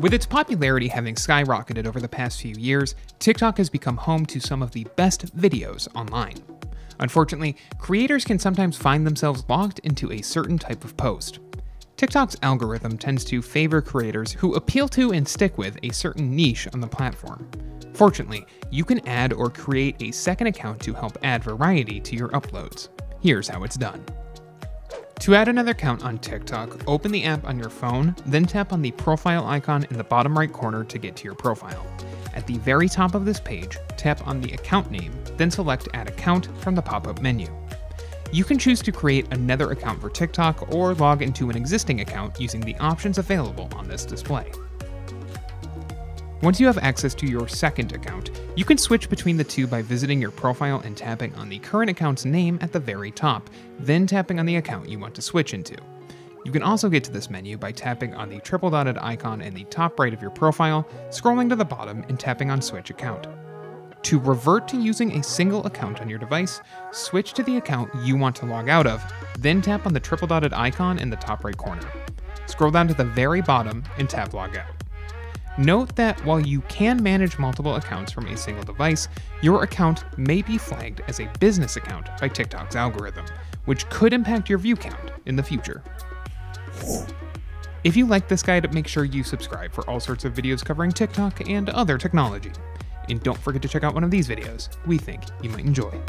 With its popularity having skyrocketed over the past few years, TikTok has become home to some of the best videos online. Unfortunately, creators can sometimes find themselves locked into a certain type of post. TikTok's algorithm tends to favor creators who appeal to and stick with a certain niche on the platform. Fortunately, you can add or create a second account to help add variety to your uploads. Here's how it's done. To add another account on TikTok, open the app on your phone, then tap on the profile icon in the bottom right corner to get to your profile. At the very top of this page, tap on the account name, then select Add Account from the pop-up menu. You can choose to create another account for TikTok or log into an existing account using the options available on this display. Once you have access to your second account, you can switch between the two by visiting your profile and tapping on the current account's name at the very top, then tapping on the account you want to switch into. You can also get to this menu by tapping on the triple dotted icon in the top right of your profile, scrolling to the bottom and tapping on Switch Account. To revert to using a single account on your device, switch to the account you want to log out of, then tap on the triple dotted icon in the top right corner. Scroll down to the very bottom and tap Log Out. Note that while you can manage multiple accounts from a single device, your account may be flagged as a business account by TikTok's algorithm, which could impact your view count in the future. If you like this guide, make sure you subscribe for all sorts of videos covering TikTok and other technology. And don't forget to check out one of these videos we think you might enjoy.